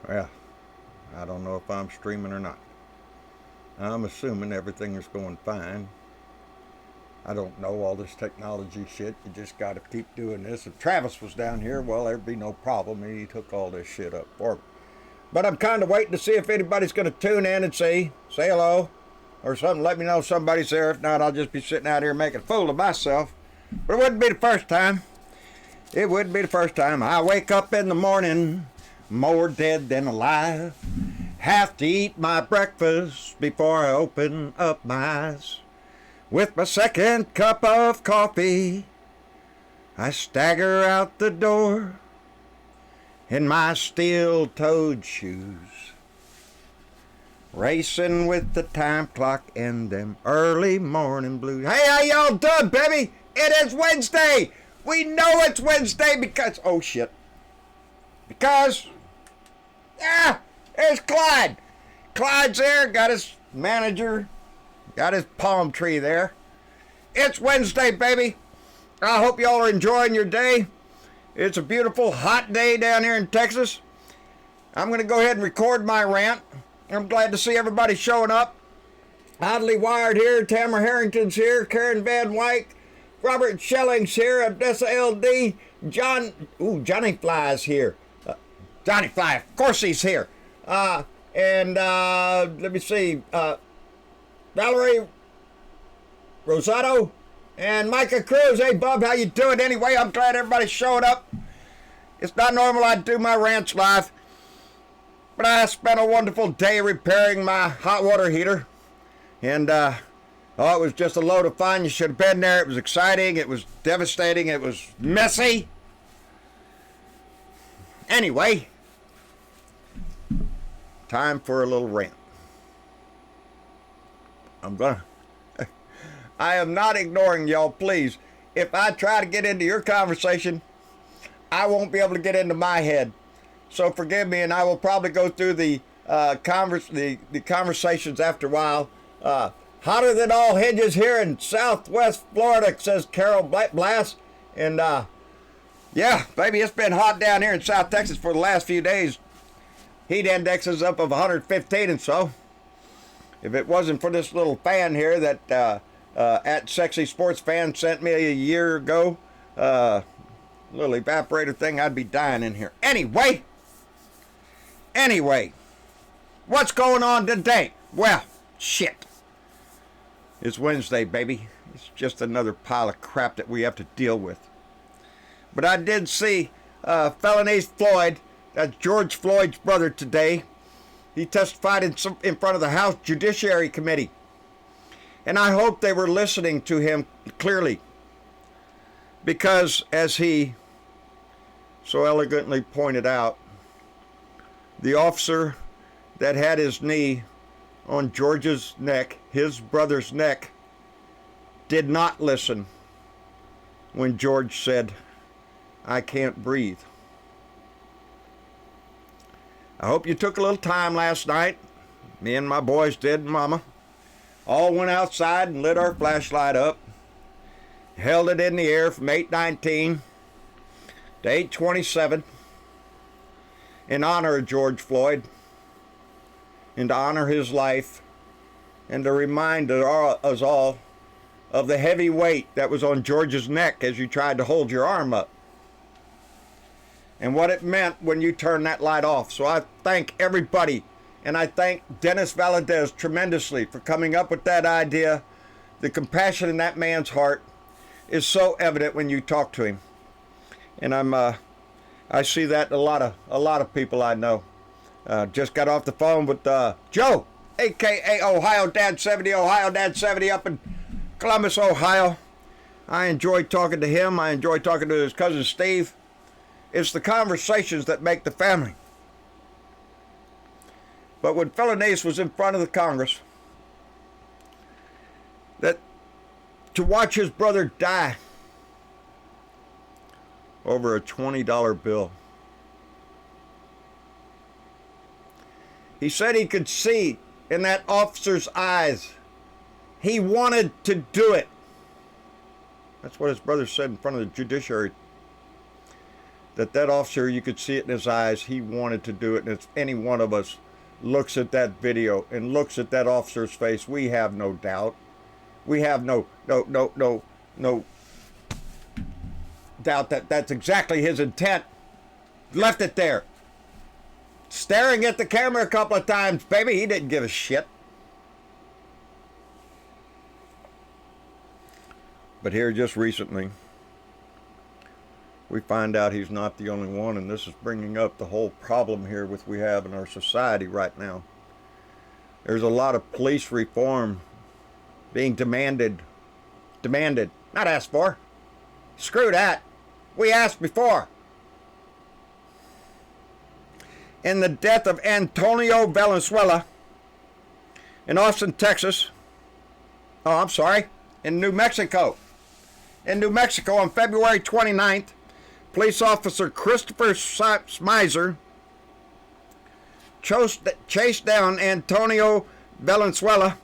Well, I don't know if I'm streaming or not. I'm assuming everything is going fine. I don't know all this technology shit. You just got to keep doing this. If Travis was down here, well, there'd be no problem. He took all this shit up for me. But I'm kind of waiting to see if anybody's going to tune in and say hello or something. Let me know if somebody's there. If not, I'll just be sitting out here making a fool of myself. But it wouldn't be the first time. It wouldn't be the first time. I wake up in the morning more dead than alive. Have to eat my breakfast before I open up my eyes. With my second cup of coffee, I stagger out the door in my steel-toed shoes, racing with the time clock and them early morning blues. Hey, how y'all doing, baby? It is Wednesday. We know it's Wednesday because, oh shit, because, there's Clyde. Clyde's there, got his manager, got his palm tree there. It's Wednesday, baby. I hope y'all are enjoying your day. It's a beautiful, hot day down here in Texas. I'm going to go ahead and record my rant. I'm glad to see everybody showing up. Oddly Wired here, Tamara Harrington's here, Karen Van Wyk, Robert Schelling's here, Odessa LD, Johnny Fly's here. Johnny Fly, of course he's here. And let me see, Valerie Rosato and Micah Cruz. Hey, Bub, how you doing? Anyway, I'm glad everybody's showing up. It's not normal I do my rants live, but I spent a wonderful day repairing my hot water heater. And, it was just a load of fun. You should have been there. It was exciting. It was devastating. It was messy. Anyway, time for a little rant. I am not ignoring y'all, please. If I try to get into your conversation, I won't be able to get into my head. So forgive me, and I will probably go through the conversations after a while. Hotter than all hinges here in Southwest Florida, says Carol Blass. And yeah, baby, it's been hot down here in South Texas for the last few days. Heat index is up of 115 and so. If it wasn't for this little fan here that at Sexy Sports Fan sent me a year ago, little evaporator thing, I'd be dying in here. Anyway, what's going on today? Well, shit. It's Wednesday, baby. It's just another pile of crap that we have to deal with. But I did see felony Floyd, that's George Floyd's brother, today. He testified in front of the House Judiciary Committee. And I hope they were listening to him clearly. Because, as he so elegantly pointed out, the officer that had his knee on George's neck, his brother's neck, did not listen when George said, "I can't breathe." I hope you took a little time last night. Me and my boys did, and Mama. All went outside and lit our flashlight up. Held it in the air from 8:19 to 8:27 in honor of George Floyd and to honor his life and to remind us all of the heavy weight that was on George's neck as you tried to hold your arm up and what it meant when you turned that light off. So I thank everybody, and I thank Dennis Valadez tremendously for coming up with that idea. The compassion in that man's heart is so evident when you talk to him, and I see that in a lot of people I know. Just got off the phone with Joe, aka Ohio Dad 70, Ohio Dad 70 up in Columbus, Ohio. I enjoy talking to him. I enjoy talking to his cousin Steve. It's the conversations that make the family. But when Felonice was in front of the Congress, that to watch his brother die over a $20 bill. He said he could see in that officer's eyes. He wanted to do it. That's what his brother said in front of the judiciary. that officer, you could see it in his eyes, he wanted to do it. And if any one of us looks at that video and looks at that officer's face, we have no doubt. We have no doubt that that's exactly his intent. Left it there. Staring at the camera a couple of times, baby, he didn't give a shit. But here just recently, we find out he's not the only one, and this is bringing up the whole problem here with we have in our society right now. There's a lot of police reform being demanded, not asked for. Screw that. We asked before. In the death of Antonio Valenzuela in Austin, Texas. Oh, I'm sorry. In New Mexico. In New Mexico on February 29th, police officer Christopher Smizer chased down Antonio Valenzuela,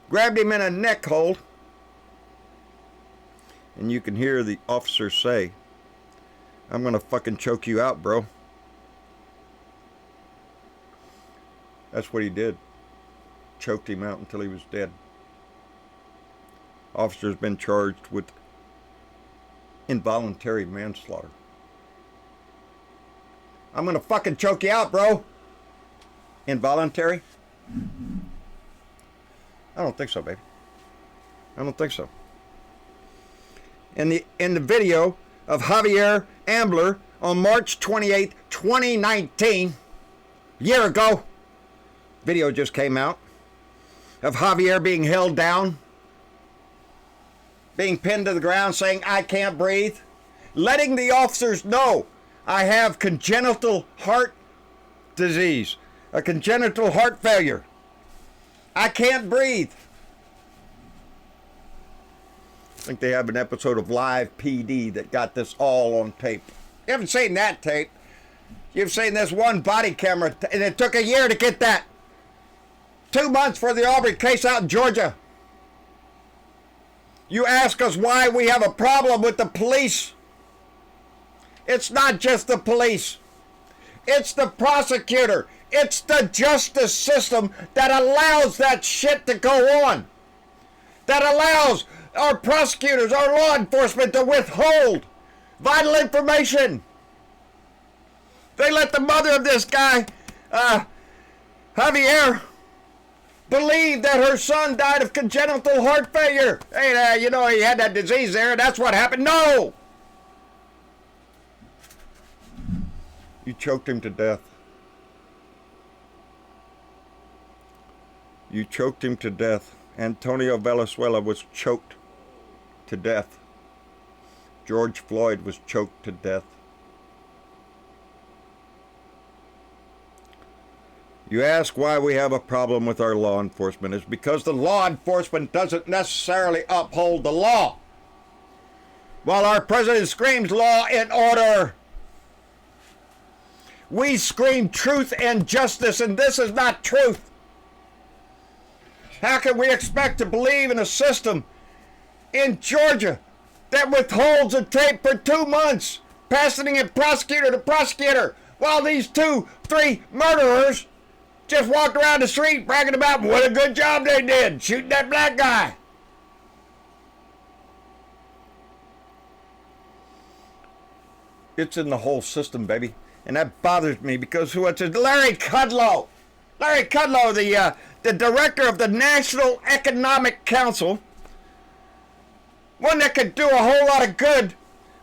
grabbed him in a neck hold, and you can hear the officer say, "I'm gonna fucking choke you out, bro." That's what he did. Choked him out until he was dead. Officer's been charged with involuntary manslaughter. I'm gonna fucking choke you out, bro. Involuntary? I don't think so, baby. I don't think so. In the video of Javier Ambler on March 28th, 2019, a year ago, video just came out of Javier being held down, being pinned to the ground, saying, "I can't breathe," letting the officers know, "I have congenital heart disease, a congenital heart failure. I can't breathe." I think they have an episode of Live PD that got this all on tape. You haven't seen that tape. You've seen this one body camera, and it took a year to get that. 2 months for the Aubrey case out in Georgia. You ask us why we have a problem with the police. It's not just the police. It's the prosecutor. It's the justice system that allows that shit to go on. That allows our prosecutors, our law enforcement to withhold vital information. They let the mother of this guy, Javier, believe that her son died of congenital heart failure. Hey, you know, he had that disease there, and that's what happened. No! You choked him to death. You choked him to death. Antonio Valenzuela was choked to death. George Floyd was choked to death. You ask why we have a problem with our law enforcement. It's because the law enforcement doesn't necessarily uphold the law. While our president screams law and order, we scream truth and justice, and this is not truth. How can we expect to believe in a system in Georgia that withholds a tape for 2 months, passing it prosecutor to prosecutor, while these 2-3 murderers just walked around the street bragging about what a good job they did shooting that black guy? It's in the whole system, baby. And that bothers me because what's it? Larry Kudlow, the director of the National Economic Council, one that could do a whole lot of good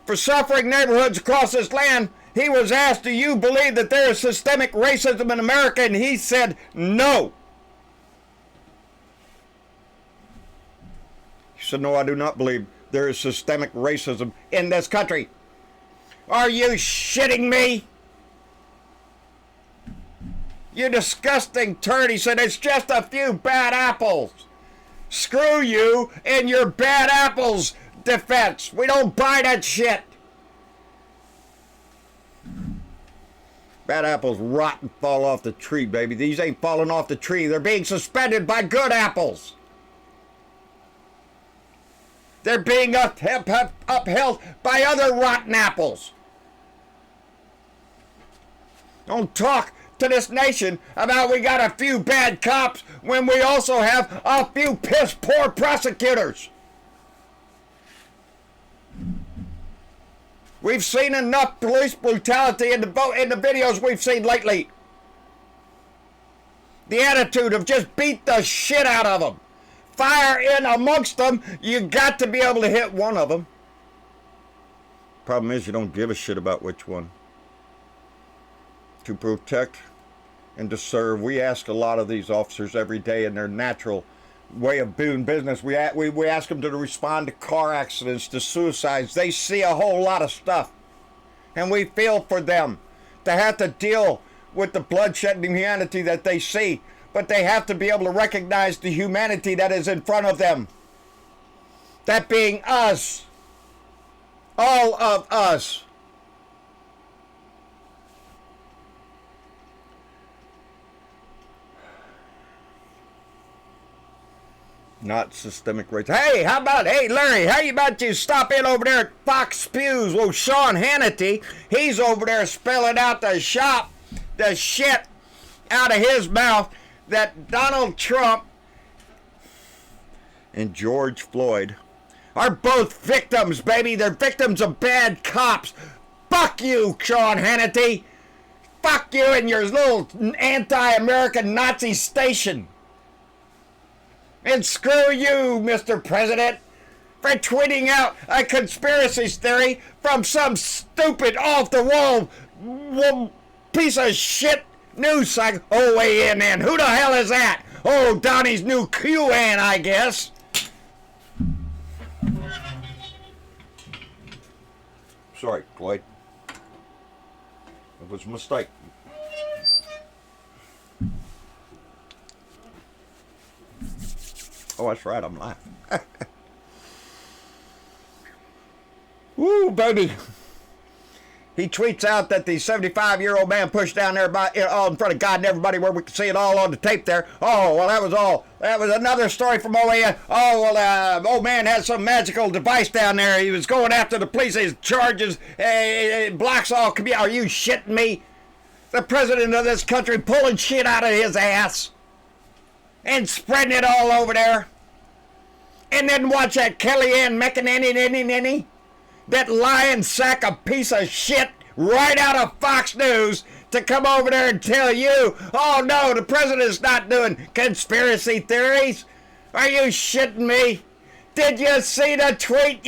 for suffering neighborhoods across this land. He was asked, "Do you believe that there is systemic racism in America?" And he said, "No." He said, "No, I do not believe there is systemic racism in this country." Are you shitting me? You disgusting turd. He said, "It's just a few bad apples." Screw you and your bad apples defense. We don't buy that shit. Bad apples rot and fall off the tree, baby. These ain't falling off the tree. They're being suspended by good apples. They're being upheld by other rotten apples. Don't talk to this nation about we got a few bad cops when we also have a few piss poor prosecutors. We've seen enough police brutality in the videos we've seen lately. The attitude of just beat the shit out of them. Fire in amongst them. You got to be able to hit one of them. Problem is you don't give a shit about which one. To protect and to serve. We ask a lot of these officers every day in their natural way of doing business. We ask them to respond to car accidents, to suicides. They see a whole lot of stuff. And we feel for them to have to deal with the bloodshed and humanity that they see. But they have to be able to recognize the humanity that is in front of them. That being us. All of us. Not systemic racism. Hey, Larry, how about you stop in over there at Fox Spews? Well, Sean Hannity, he's over there spelling out the shit out of his mouth that Donald Trump and George Floyd are both victims, baby. They're victims of bad cops. Fuck you, Sean Hannity. Fuck you and your little anti-American Nazi station. And screw you, Mr. President, for tweeting out a conspiracy theory from some stupid off-the-wall piece of shit news cycle. OANN. Who the hell is that? Oh, Donnie's new QAnon, I guess. Sorry, Floyd. It was a mistake. Oh, that's right, I'm laughing. Woo, baby. He tweets out that the 75-year-old man pushed down there all in front of God and everybody where we can see it all on the tape there. Oh, well, that was another story from OAN. Oh, well, old man had some magical device down there. He was going after the police. His charges, blocks all community. Are you shitting me? The president of this country pulling shit out of his ass and spreading it all over there. And then watch that Kellyanne McEnany, that lying sack of piece of shit right out of Fox News to come over there and tell you, oh no, the president's not doing conspiracy theories. Are you shitting me? Did you see the tweet?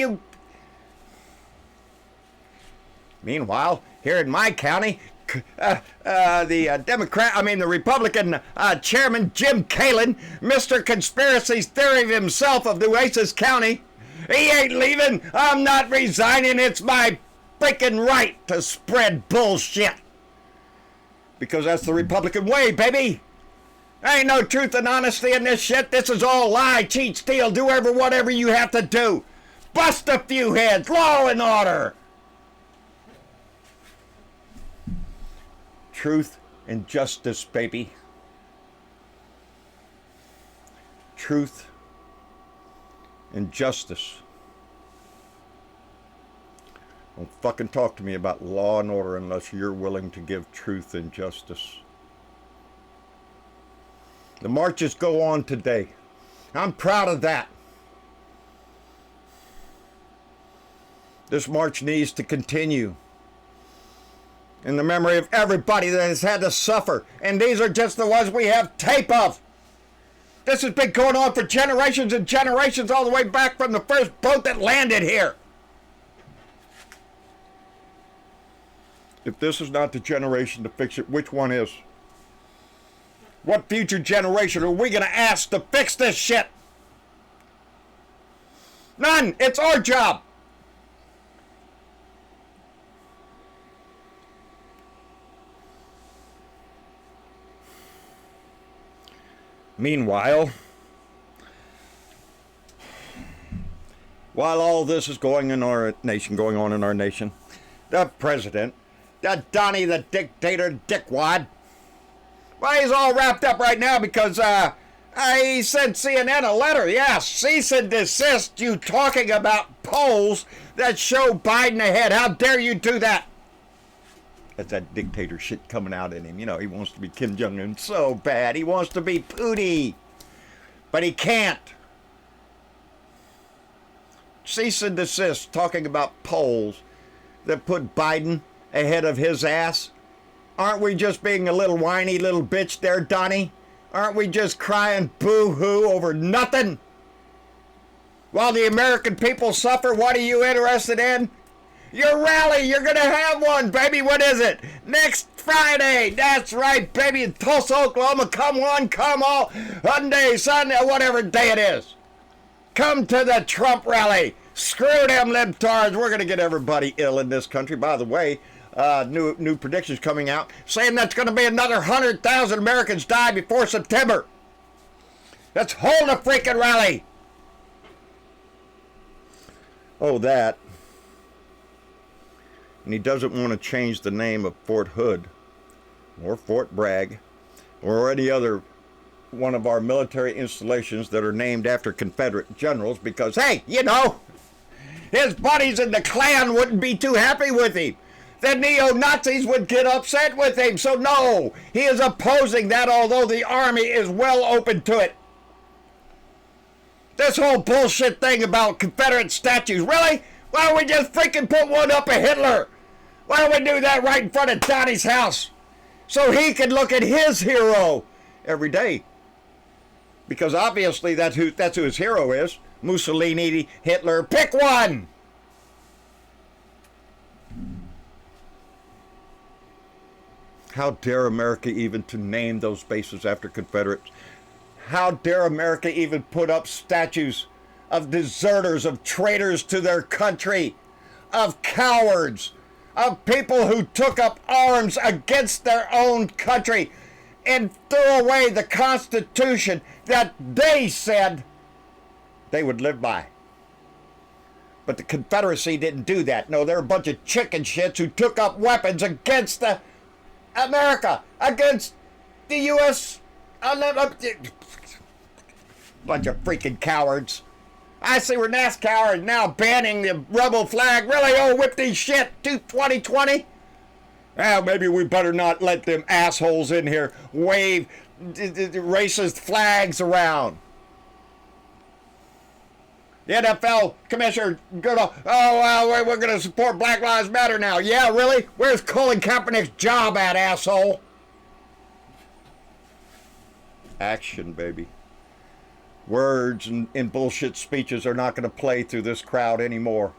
Meanwhile, here in my county, the Republican chairman, Jim Kalin, Mr. Conspiracy Theory himself of Nueces County, he ain't leaving. I'm not resigning. It's my freaking right to spread bullshit. Because that's the Republican way, baby. There ain't no truth and honesty in this shit. This is all lie, cheat, steal, do whatever you have to do. Bust a few heads. Law and order. Truth and justice, baby. Truth and justice. Don't fucking talk to me about law and order unless you're willing to give truth and justice. The marches go on today. I'm proud of that. This march needs to continue in the memory of everybody that has had to suffer. And these are just the ones we have tape of. This has been going on for generations and generations, all the way back from the first boat that landed here. If this is not the generation to fix it, which one is? What future generation are we going to ask to fix this shit? None. It's our job. Meanwhile, while all this is going on in our nation, the president, that Donnie the dictator dickwad, well, he's all wrapped up right now because He sent CNN a letter. Yes, cease and desist you talking about polls that show Biden ahead. How dare you do that? That's that dictator shit coming out in him. You know, he wants to be Kim Jong-un so bad. He wants to be Putin. But he can't. Cease and desist talking about polls that put Biden ahead of his ass. Aren't we just being a little whiny little bitch there, Donnie? Aren't we just crying boo-hoo over nothing? While the American people suffer, what are you interested in? Your rally, you're going to have one, baby. What is it? Next Friday. That's right, baby. In Tulsa, Oklahoma. Come one, come all. Monday, Sunday, whatever day it is. Come to the Trump rally. Screw them libtards. We're going to get everybody ill in this country. By the way, new predictions coming out saying that's going to be another 100,000 Americans die before September. Let's hold a freaking rally. Oh, that. And he doesn't want to change the name of Fort Hood or Fort Bragg or any other one of our military installations that are named after Confederate generals because, hey, you know, his buddies in the Klan wouldn't be too happy with him. The neo-Nazis would get upset with him. So no, he is opposing that, although the army is well open to it. This whole bullshit thing about Confederate statues, really? Why don't we just freaking put one up of Hitler? Why don't we do that right in front of Donnie's house? So he can look at his hero every day. Because obviously that's who his hero is. Mussolini, Hitler, pick one! How dare America even to name those bases after Confederates? How dare America even put up statues of deserters, of traitors to their country, of cowards, of people who took up arms against their own country and threw away the Constitution that they said they would live by. But the Confederacy didn't do that. No, they're a bunch of chicken shits who took up weapons against America, against the U.S. Bunch of freaking cowards. I see we're NASCAR is now banning the rebel flag. Really, oh, whip these shit to 2020? Well, maybe we better not let them assholes in here wave racist flags around. The NFL commissioner, we're going to support Black Lives Matter now. Yeah, really? Where's Colin Kaepernick's job at, asshole? Action, baby. Words and bullshit speeches are not going to play through this crowd anymore.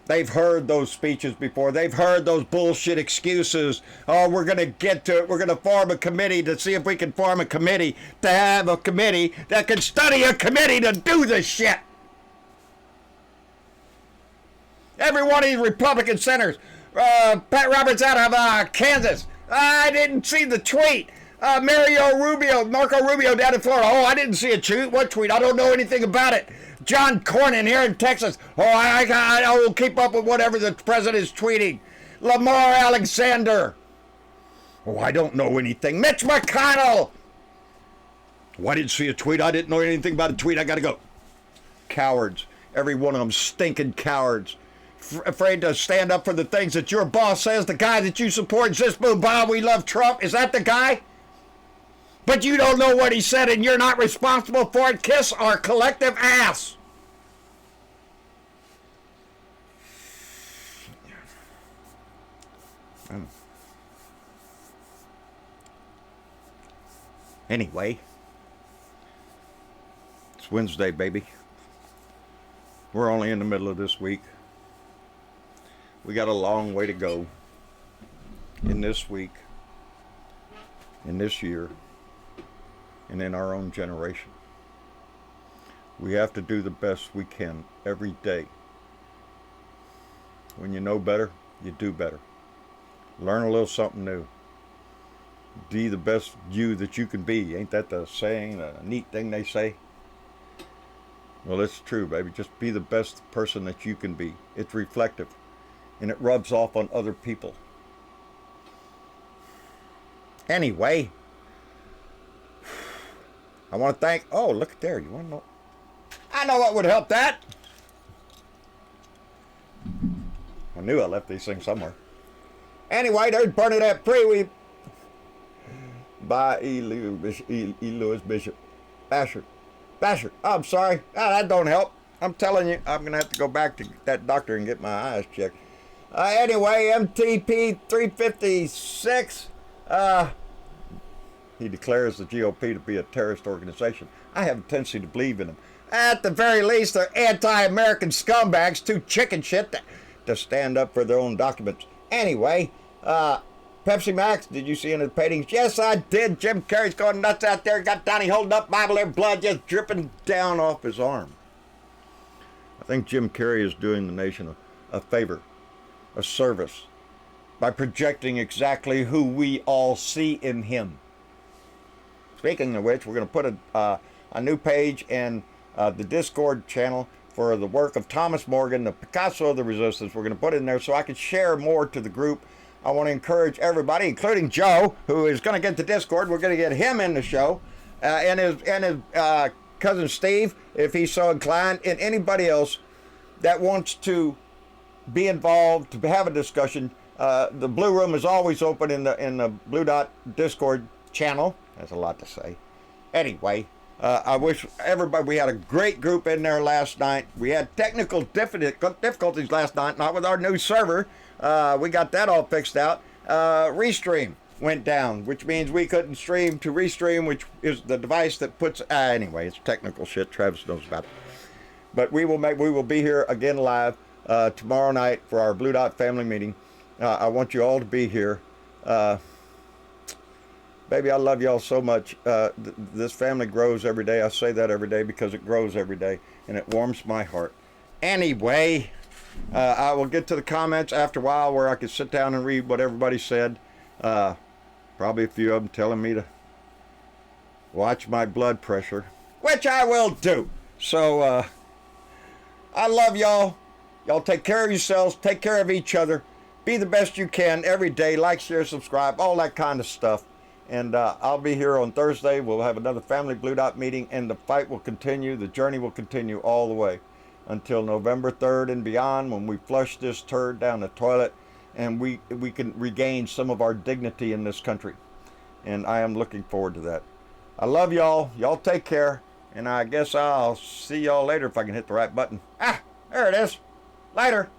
They've heard those speeches before. They've heard those bullshit excuses. Oh, we're going to get to it. We're going to form a committee to see if we can form a committee to have a committee that can study a committee to do this shit. Every one of these Republican senators, Pat Roberts out of Kansas, I didn't see the tweet. Marco Rubio down in Florida. Oh, I didn't see a tweet. What tweet? I don't know anything about it. John Cornyn here in Texas. Oh, I will keep up with whatever the president is tweeting. Lamar Alexander. Oh, I don't know anything. Mitch McConnell. Oh, I didn't see a tweet. I didn't know anything about a tweet. I got to go. Cowards. Every one of them stinking cowards. Afraid to stand up for the things that your boss says. The guy that you support, Zis Boom Bob, we love Trump. Is that the guy? But you don't know what he said and you're not responsible for it. Kiss our collective ass. Anyway, it's Wednesday, baby. We're only in the middle of this week. We got a long way to go in this week, in this year, and in our own generation. We have to do the best we can every day. When you know better, you do better. Learn a little something new. Be the best you that you can be. Ain't that the saying, a neat thing they say? Well, it's true, baby. Just be the best person that you can be. It's reflective, and it rubs off on other people. Anyway, I want to thank, oh, look at there. You want to know? I know what would help that. I knew I left these things somewhere. Anyway, there's Bernadette Freeweed by E. Lewis Bishop. Bashard. I'm sorry. That don't help. I'm telling you, I'm going to have to go back to that doctor and get my eyes checked. Anyway, MTP 356. He declares the GOP to be a terrorist organization. I have a tendency to believe in them. At the very least, they're anti-American scumbags, too chicken shit to stand up for their own documents. Anyway, Pepsi Max, did you see any of the paintings? Yes, I did. Jim Carrey's going nuts out there. Got Donnie holding up Bible there, blood just dripping down off his arm. I think Jim Carrey is doing the nation a favor, a service, by projecting exactly who we all see in him. Speaking of which, we're going to put a new page in the Discord channel for the work of Thomas Morgan, the Picasso of the Resistance. We're going to put it in there so I can share more to the group. I want to encourage everybody, including Joe, who is going to get the Discord. We're going to get him in the show, and his cousin Steve, if he's so inclined, and anybody else that wants to be involved, to have a discussion. The Blue Room is always open in the Blue Dot Discord channel. That's a lot to say. Anyway, I wish everybody, we had a great group in there last night. We had technical difficulties last night, not with our new server. We got that all fixed out. Restream went down, which means we couldn't stream to Restream, which is the device that puts, anyway, it's technical shit. Travis knows about it. But we will be here again live tomorrow night for our Blue Dot family meeting. I want you all to be here. Baby, I love y'all so much. This family grows every day. I say that every day because it grows every day, and it warms my heart. Anyway, I will get to the comments after a while where I can sit down and read what everybody said. Probably a few of them telling me to watch my blood pressure, which I will do. So, I love y'all. Y'all take care of yourselves. Take care of each other. Be the best you can every day. Like, share, subscribe, all that kind of stuff. And I'll be here on Thursday. We'll have another family Blue Dot meeting, and the fight will continue. The journey will continue all the way until November 3rd and beyond, when we flush this turd down the toilet and we can regain some of our dignity in this country. And I am looking forward to that. I love y'all. Y'all take care. And I guess I'll see y'all later if I can hit the right button. There it is. Later.